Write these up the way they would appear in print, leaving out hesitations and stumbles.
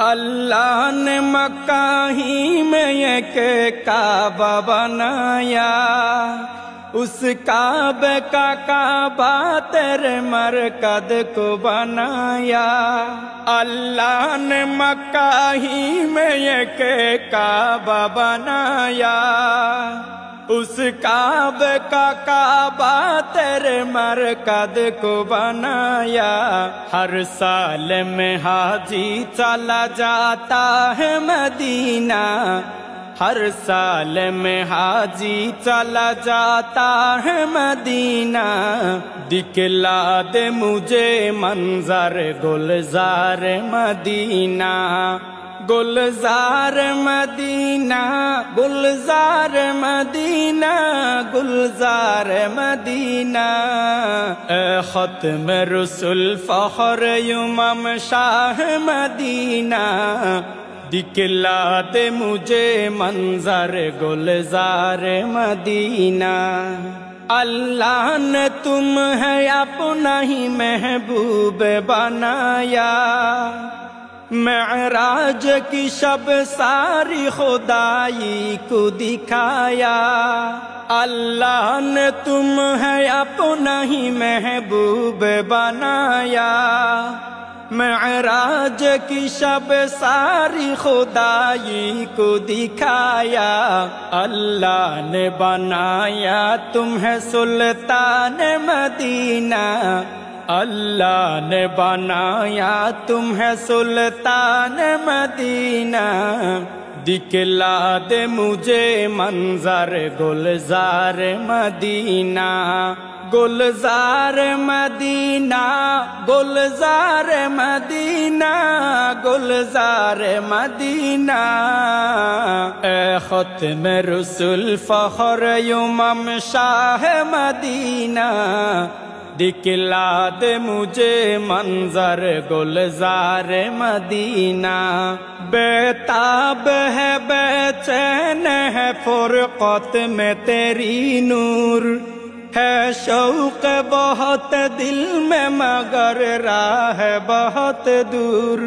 अल्लाह ने मक्का ही में एक काबा बनाया, उस काबे का काबा तेरे मरकद को बनाया। अल्लाह ने मक्का ही में एक काबा बनाया, उस काबे का काबा तेरे मरकद को बनाया। हर साल में हाजी चला जाता है मदीना, हर साल में हाजी चला जाता है मदीना। दिखला दे मुझे मंजर गुलजार मदीना, गुलजार मदीना, गुलजार मदीना, गुलजार मदीना। ए ख़त्म रसूल फ़ख्र इमाम शाह मदीना, दिखला दे मुझे मंजर गुलजार मदीना। अल्लाह ने तुम है अपना ही महबूब बनाया, मेराज की शब सारी खुदाई को दिखाया। अल्लाह ने तुम है अपना ही महबूब बनाया, मेराज की शब सारी खुदाई को दिखाया। अल्लाह ने बनाया तुम्हें सुल्तान मदीना, अल्लाह ने बनाया तुम्हें सुल्तान मदीना। दिखला दे मुझे मंजर गुलजार मदीना, गुलजार मदीना, गुलजार मदीना, गुलजार मदीना। ए ख़त्म रसूल फ़ख्र इमाम शाह मदीना, दिखला दे मुझे मंजर गुलजार मदीना। बेताब है बेचैन है फुरक़त में तेरी नूर, है शौक़ बहुत दिल में मगर राह बहुत दूर।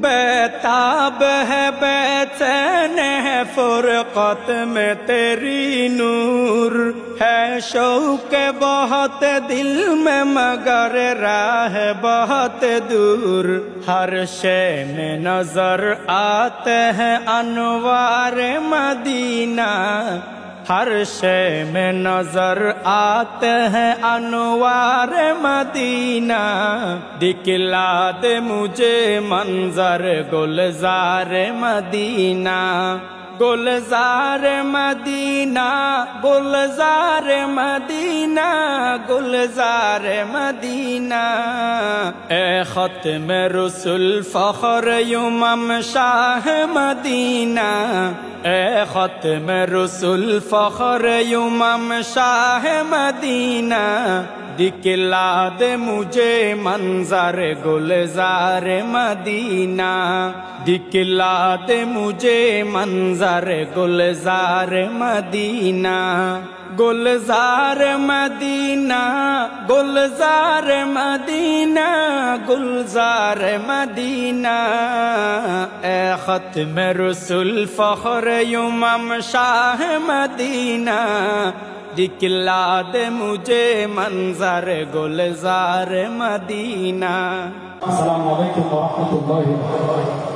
बेताब है बेचैन है फुरक़त में तेरी नूर, है शौक़ बहुत दिल में मगर राह बहुत दूर। हर शय में नजर आते हैं अनवार मदीना, हर शय में नजर आते हैं अनवार मदीना। दिखला दे मुझे मंजर गुलजार मदीना, गुलजार मदीना, गुलजार मदीना, गुलजार मदीना। ए ख़त्म रसूल फ़ख्र इमाम शाह मदीना, ए ख़त्म रसूल फ़ख्र इमाम शाह मदीना। दिखला दे मुझे मंजर गुलजार मदीना, दिखला दे मुझे मंजर गुलजार मदीना। गुलजार मदीना, गुलजार मदीना, गुलजार मदीना। ए ख़त्म रसूल फ़ख्र इमाम शाह मदीना, दिखला दे मुझे मंजर गुलजार मदीना। अस्सलामु अलैकुम व रहमतुल्लाहि व बरकातुहू।